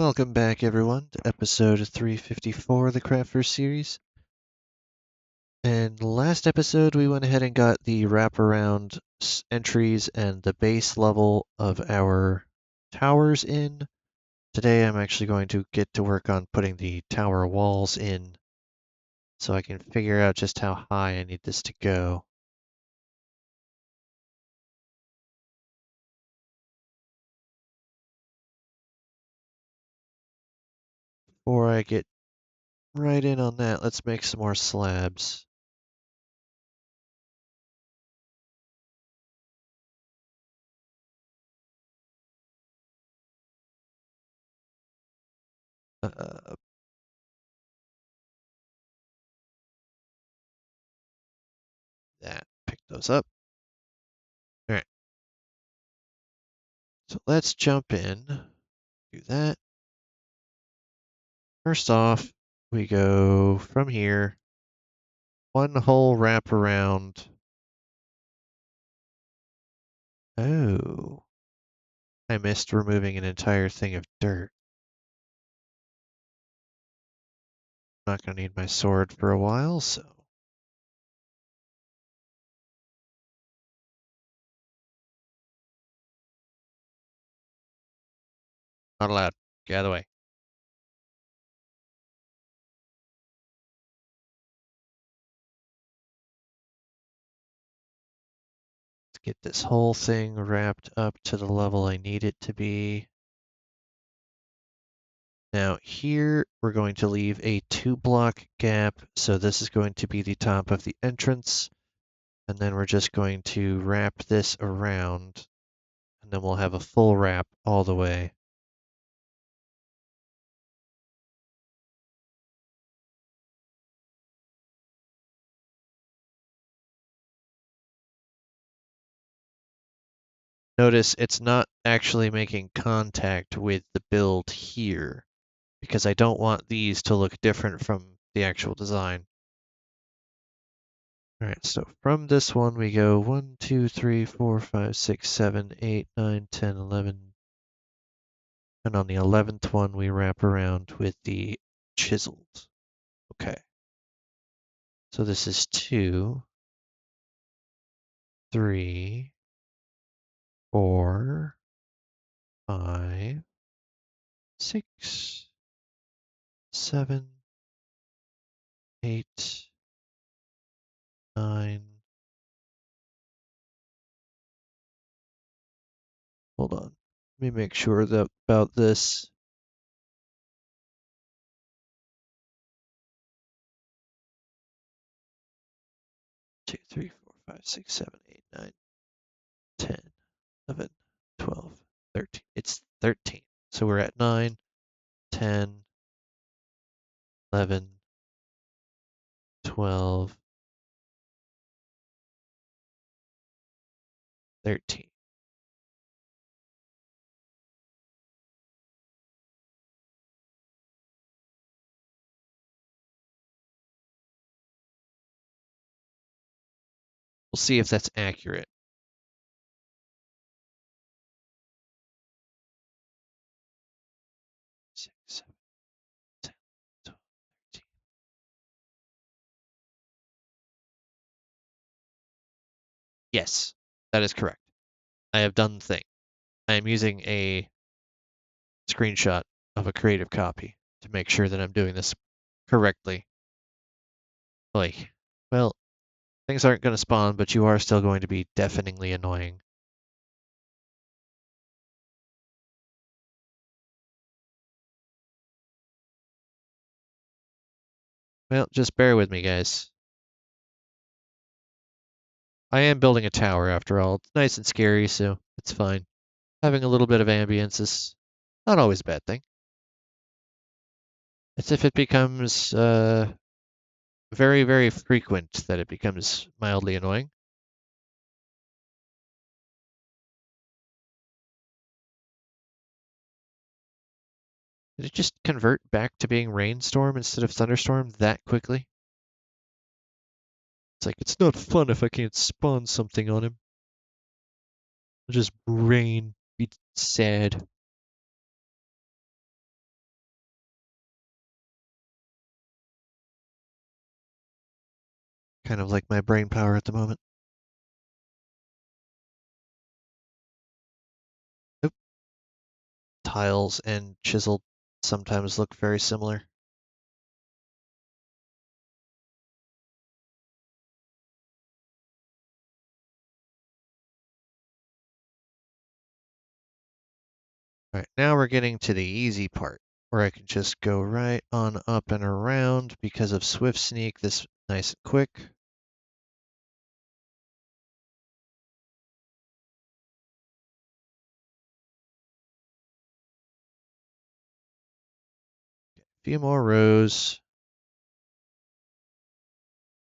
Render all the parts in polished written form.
Welcome back, everyone, to episode 354 of the Craftverse series. And last episode, we went ahead and got the wraparound entries and the base level of our towers in. Today, I'm actually going to get to work on putting the tower walls in so I can figure out just how high I need this to go. Before I get right in on that, let's make some more slabs. Uh, pick those up. All right. So let's jump in, do that. First off, we go from here, one whole wrap around. Oh, I missed removing an entire thing of dirt. I'm not going to need my sword for a while, so. Not allowed. Get out of the way. Let's get this whole thing wrapped up to the level I need it to be. Now here, we're going to leave a 2-block gap, so this is going to be the top of the entrance, and then we're just going to wrap this around, and then we'll have a full wrap all the way. Notice it's not actually making contact with the build here, because I don't want these to look different from the actual design. Alright, so from this one we go 1, 2, 3, 4, 5, 6, 7, 8, 9, 10, 11. And on the 11th one we wrap around with the chiseled. Okay. So this is 2, 3, 4, 5, 6, 7, 8, 9. Hold on. Let me make sure that about this. 2, 3, 4, 5, 6, 7, 8, 9, 10, 11, 12, 13. It's 13. So we're at 9, 10, 11, 12, 13. We'll see if that's accurate. Six, 7, 10, 12, 13. Yes, that is correct. I have done the thing. I am using a screenshot of a creative copy to make sure that I'm doing this correctly. Like, well, things aren't going to spawn, but you are still going to be deafeningly annoying. Well, just bear with me, guys. I am building a tower after all. It's nice and scary, so it's fine. Having a little bit of ambience is not always a bad thing. It's if it becomes very, very frequent that it becomes mildly annoying. Did it just convert back to being rainstorm instead of thunderstorm that quickly? It's like, it's not fun if I can't spawn something on him. It'll just rain, be sad. kind of like my brain power at the moment. Oop. Tiles and chiseled sometimes look very similar. Alright, now we're getting to the easy part, where I can just go right on up and around because of Swift Sneak, this nice and quick. A few more rows,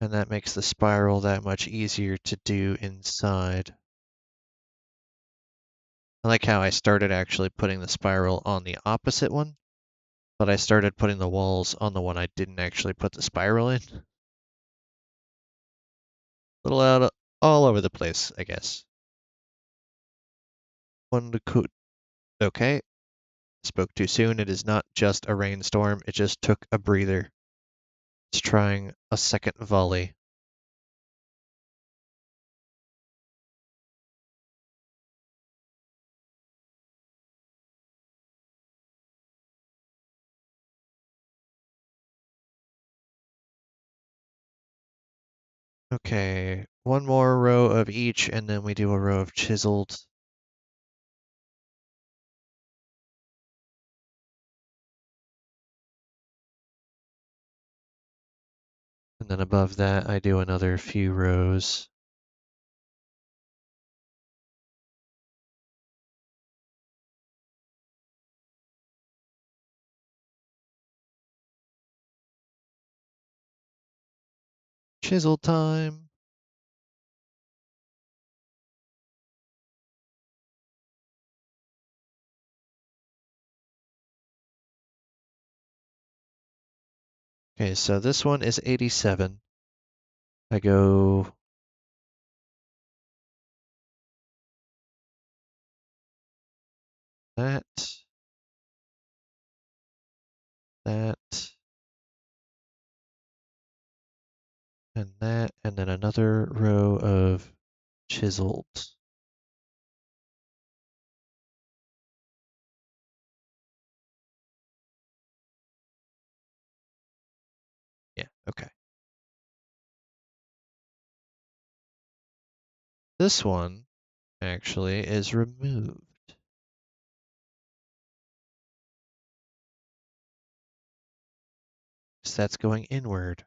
and that makes the spiral that much easier to do inside. I like how I started actually putting the spiral on the opposite one, but I started putting the walls on the one I didn't actually put the spiral in. A little out all over the place, I guess. Okay, spoke too soon. It is not just a rainstorm, it just took a breather. It's trying a second volley. Okay, one more row of each, and then we do a row of chiseled. And then above that, I do another few rows. Chisel time. Okay, so this one is 87. I go that, that, and that, and then another row of chiseled. Yeah, okay. This one actually is removed. So that's going inward.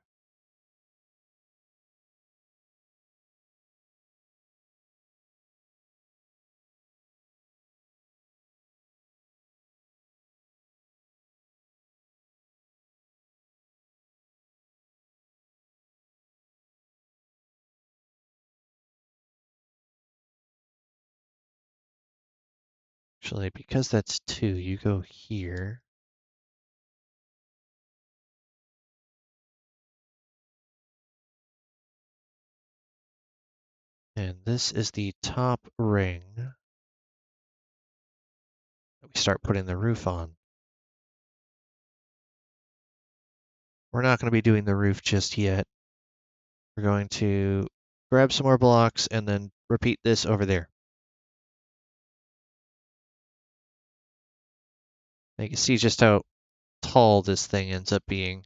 Actually, because that's 2, you go here. And this is the top ring that we start putting the roof on. We're not going to be doing the roof just yet. We're going to grab some more blocks and then repeat this over there. You can see just how tall this thing ends up being.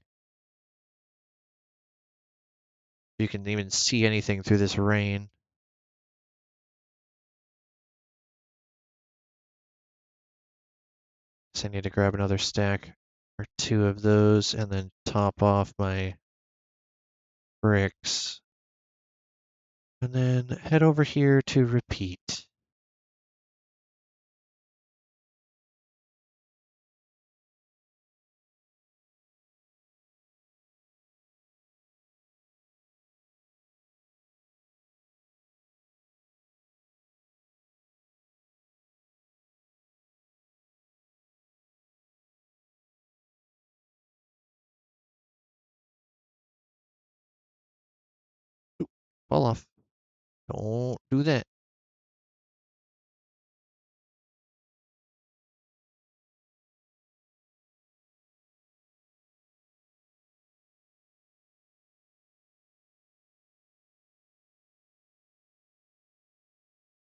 You can even see anything through this rain. So I need to grab another stack or 2 of those and then top off my bricks. And then head over here to repeat. Oop, fall off. Don't do that.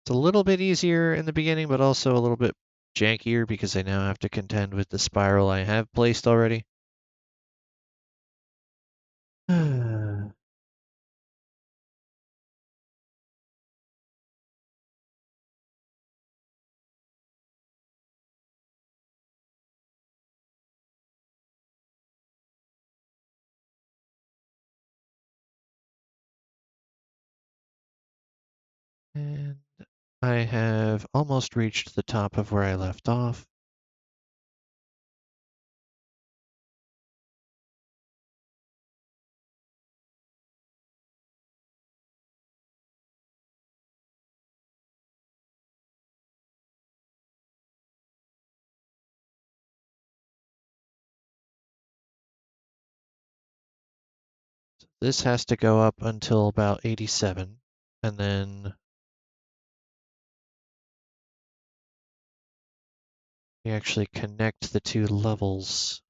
It's a little bit easier in the beginning, but also a little bit jankier because I now have to contend with the spiral I have placed already. And I have almost reached the top of where I left off. This has to go up until about 87, and then we actually connect the two levels.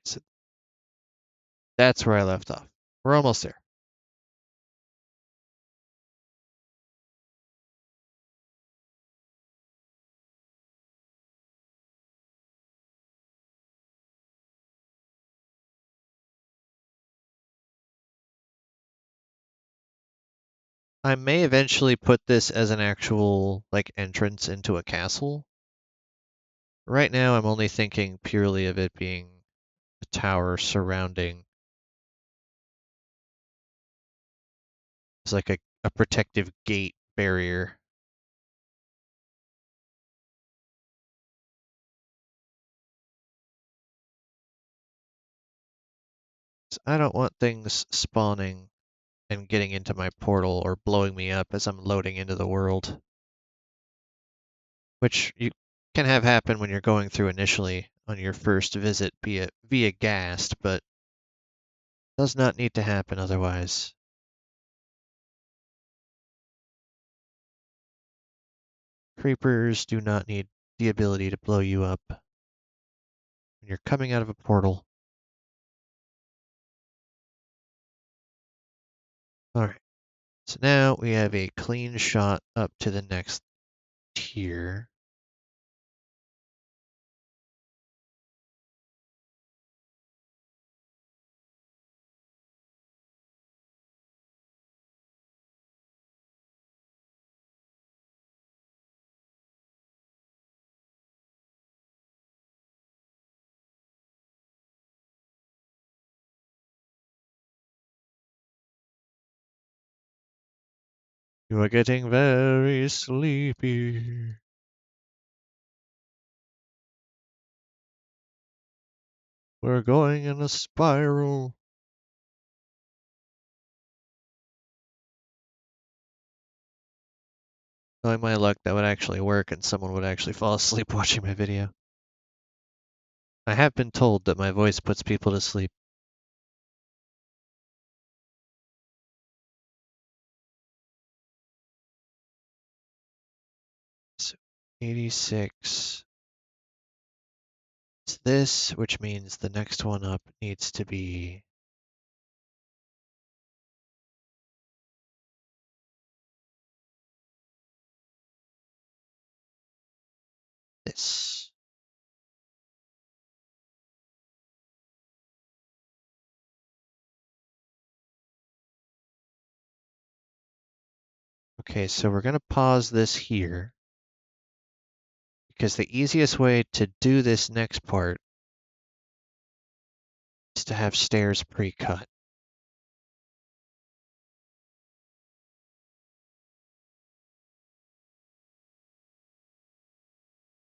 So that's where I left off. We're almost there. I may eventually put this as an actual like entrance into a castle. Right now I'm only thinking purely of it being a tower surrounding. It's like a protective gate barrier. I don't want things spawning and getting into my portal or blowing me up as I'm loading into the world, which you can have happen when you're going through initially on your first visit via Ghast, but does not need to happen otherwise. Creepers do not need the ability to blow you up when you're coming out of a portal. Alright, so now we have a clean shot up to the next tier. You are getting very sleepy. We're going in a spiral. Knowing my luck, that would actually work and someone would actually fall asleep watching my video. I have been told that my voice puts people to sleep. So 86. It's this, which means the next one up needs to be this. Okay, so we're going to pause this here because the easiest way to do this next part is to have stairs pre-cut.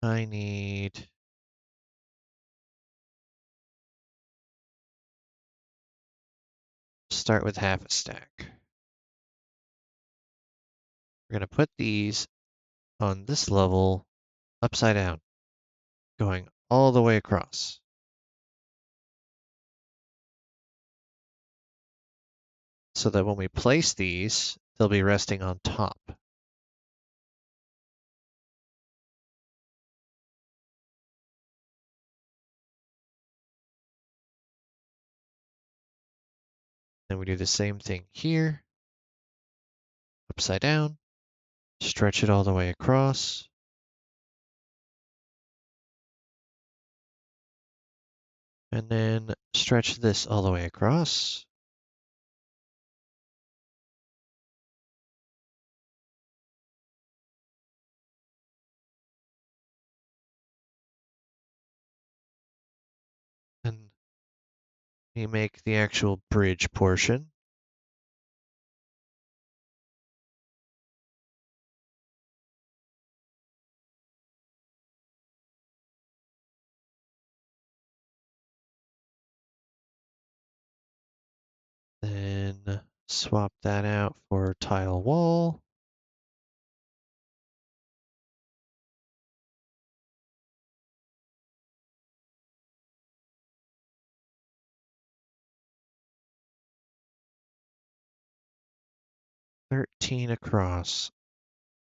I need start with half a stack. We're going to put these on this level upside down, going all the way across. So that when we place these, they'll be resting on top. then we do the same thing here. Upside down. Stretch it all the way across. And then stretch this all the way across. And we make the actual bridge portion. Then swap that out for tile wall. $13 across.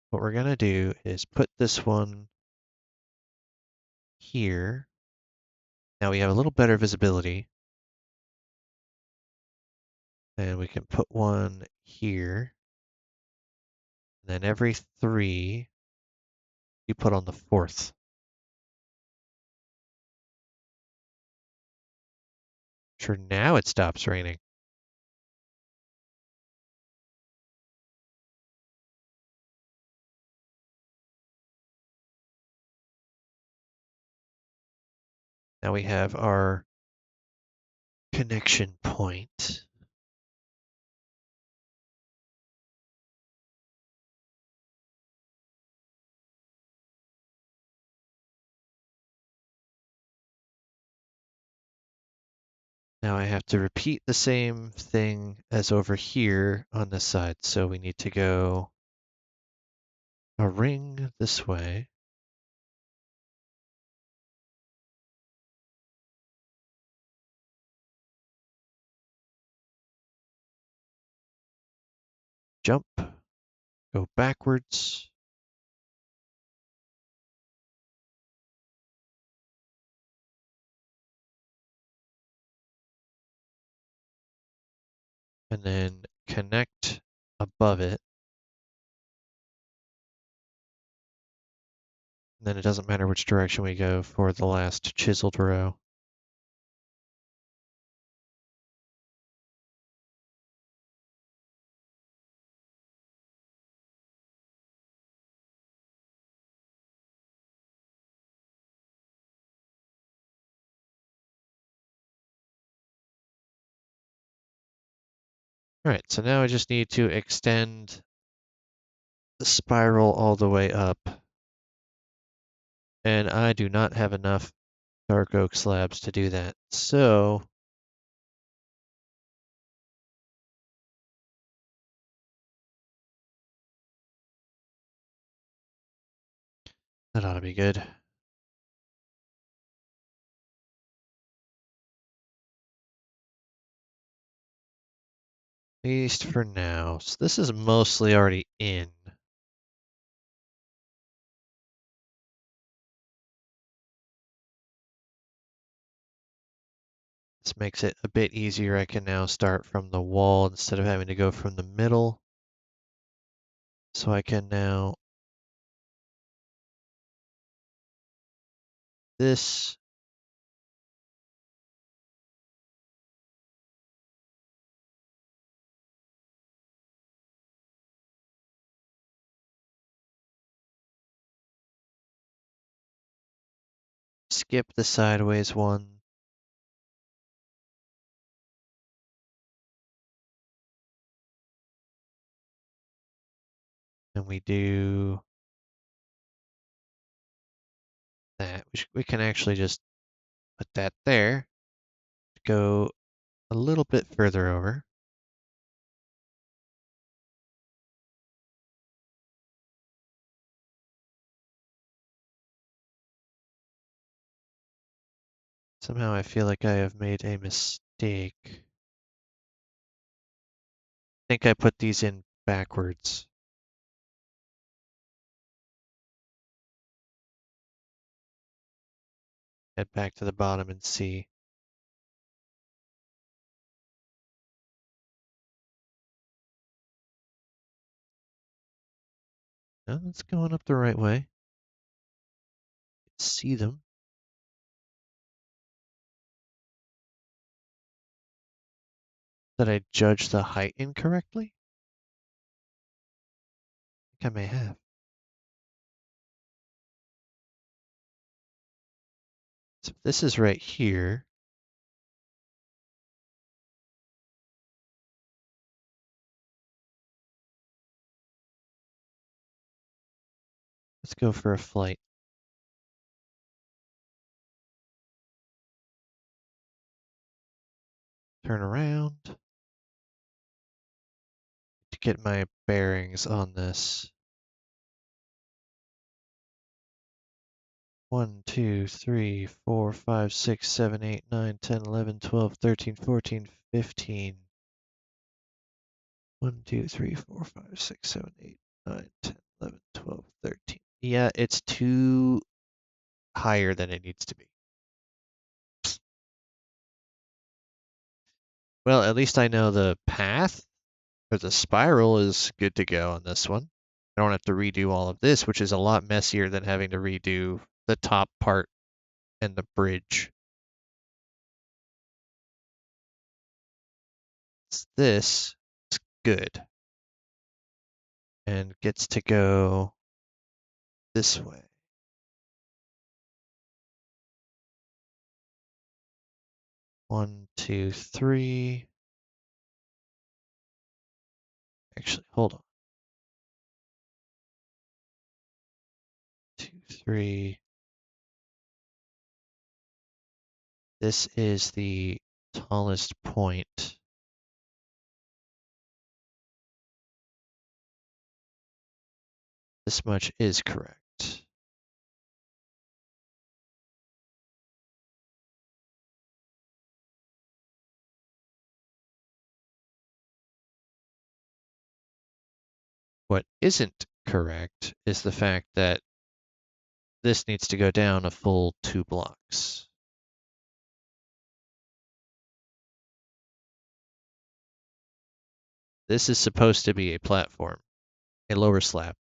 What we're gonna do is put this one here. Now we have a little better visibility. And we can put one here. And then every 3, you put on the 4th. Sure, now it stops raining. Now we have our connection point. Now I have to repeat the same thing as over here on this side. So we need to go a ring this way. Jump, go backwards. And then connect above it. And then it doesn't matter which direction we go for the last chiseled row. All right, so now I just need to extend the spiral all the way up. And I do not have enough dark oak slabs to do that. So that ought to be good. At least for now. So this is mostly already in. This makes it a bit easier. I can now start from the wall instead of having to go from the middle. So I can now this skip the sideways one. And we do that. We can actually just put that there. Go a little bit further over. Somehow I feel like I have made a mistake. I think I put these in backwards. Head back to the bottom and see. No, it's going up the right way. See them. Did I judge the height incorrectly? I think I may have. So this is right here. Let's go for a flight. Turn around to get my bearings on this. 1, 2, 3, 4, 5, 6, 7, 8, 9, 10, 11, 12, 13, 14, 15. 1, 2, 3, 4, 5, 6, 7, 8, 9, 10, 11, 12, 13. Yeah, it's too higher than it needs to be. Well, at least I know the path, or the spiral is good to go on this one. I don't have to redo all of this, which is a lot messier than having to redo the top part and the bridge. This is good and gets to go this way. One, two, three. Actually, hold on. 2, 3. This is the tallest point. This much is correct. What isn't correct is the fact that this needs to go down a full 2 blocks. This is supposed to be a platform, a lower slab.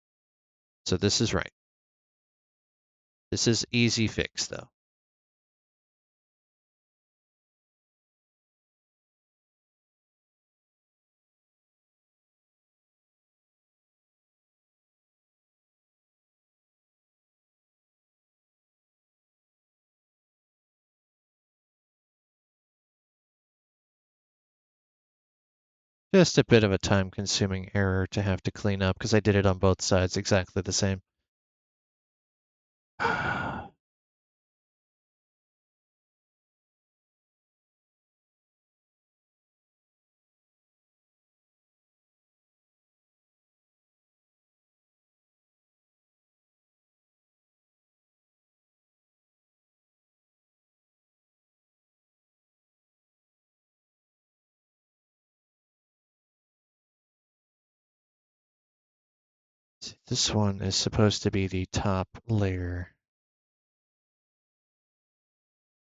So this is right. This is easy fix though. Just a bit of a time-consuming error to have to clean up because I did it on both sides exactly the same. This one is supposed to be the top layer.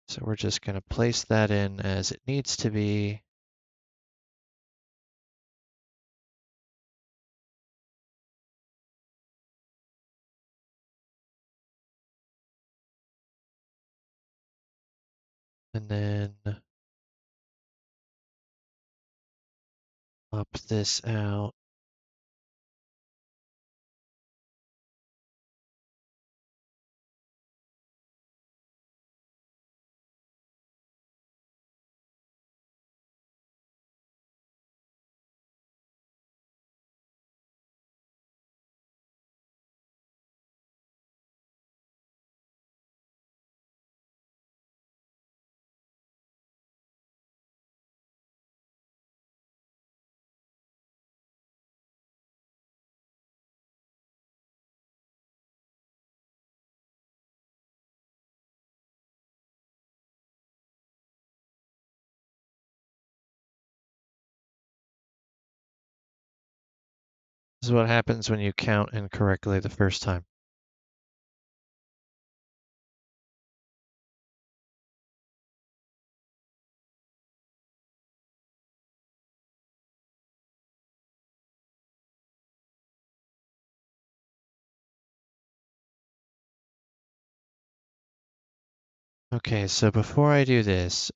So we're just going to place that in as it needs to be. And then up this out. This is what happens when you count incorrectly the first time. Okay, so before I do this,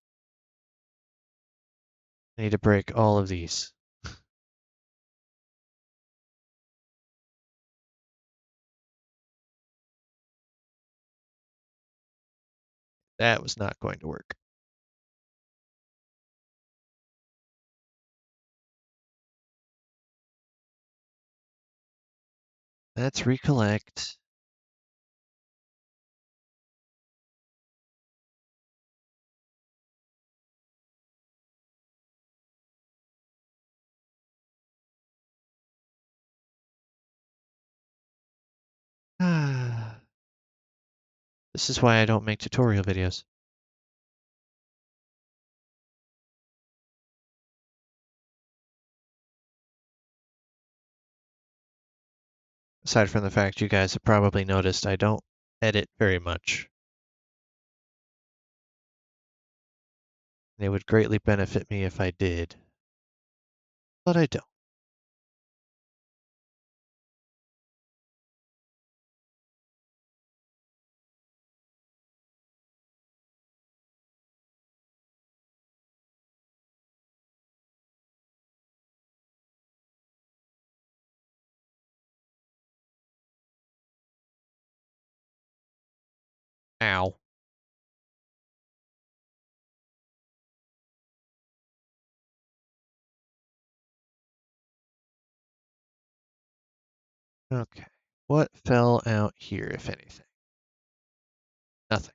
I need to break all of these. That was not going to work. Let's recollect. This is why I don't make tutorial videos. Aside from the fact you guys have probably noticed I don't edit very much. It would greatly benefit me if I did, but I don't. Ow. Okay. What fell out here, if anything? Nothing.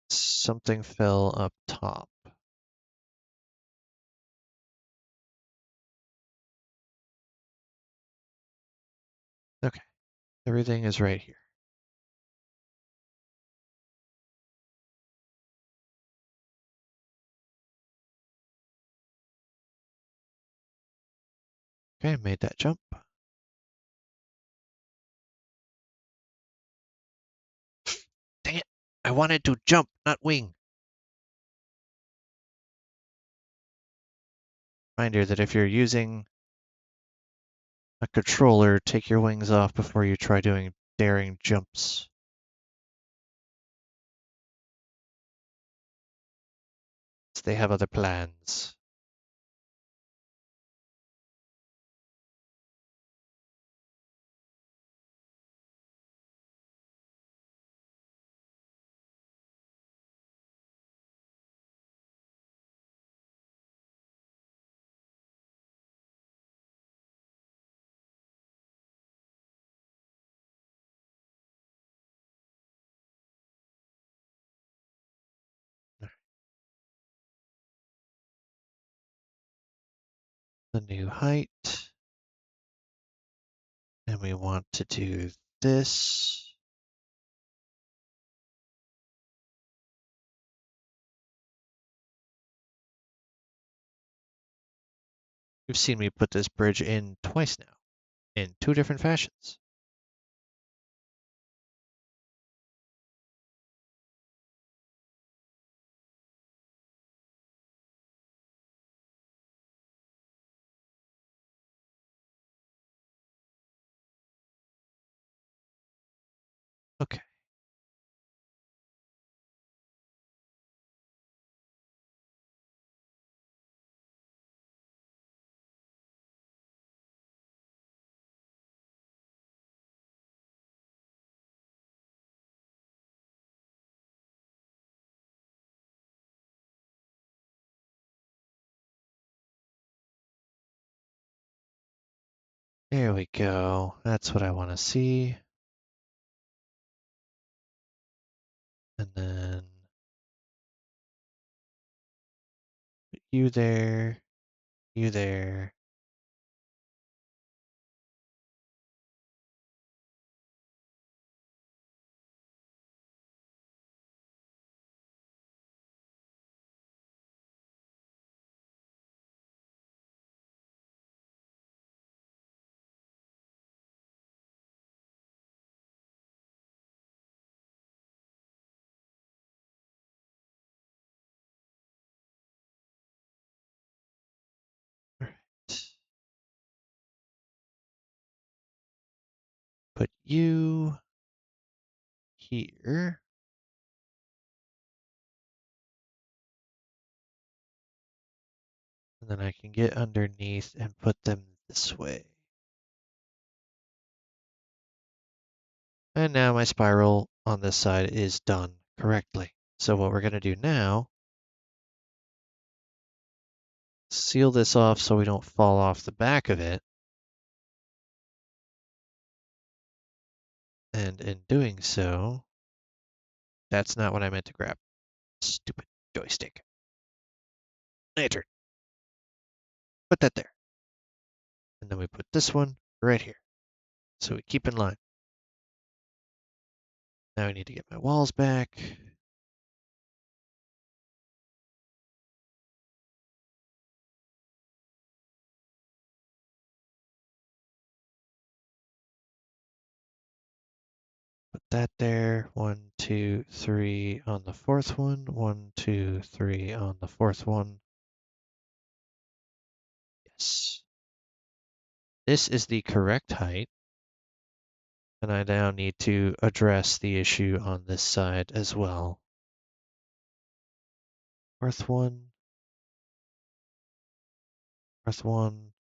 Something fell up top. Okay. Everything is right here. Okay, made that jump. Dang it! I wanted to jump, not wing. Reminder that if you're using a controller, take your wings off before you try doing daring jumps. They have other plans. The new height. And we want to do this. You've seen me put this bridge in twice now, in two different fashions. Okay. There we go. That's what I want to see. And then you there, you there. All right. Put you here. And then I can get underneath and put them this way. And now my spiral on this side is done correctly. So what we're going to do now, seal this off so we don't fall off the back of it. And in doing so, that's not what I meant to grab. Stupid joystick. Lantern. Put that there. And then we put this one right here. So we keep in line. Now I need to get my walls back. Put that there. 1, 2, 3 on the fourth one. 1, 2, 3 on the fourth one. Yes. This is the correct height. And I now need to address the issue on this side as well. Fourth one. Fourth one.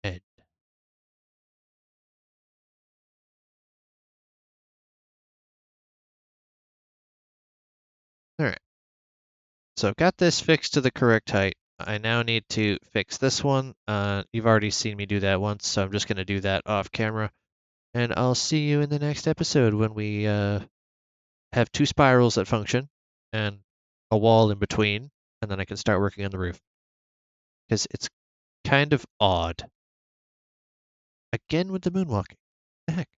End. All right. So I've got this fixed to the correct height. I now need to fix this one. You've already seen me do that once, so I'm just going to do that off camera. And I'll see you in the next episode when we have 2 spirals that function and a wall in between, and then I can start working on the roof. Because it's kind of odd. Again with the moonwalking. The heck?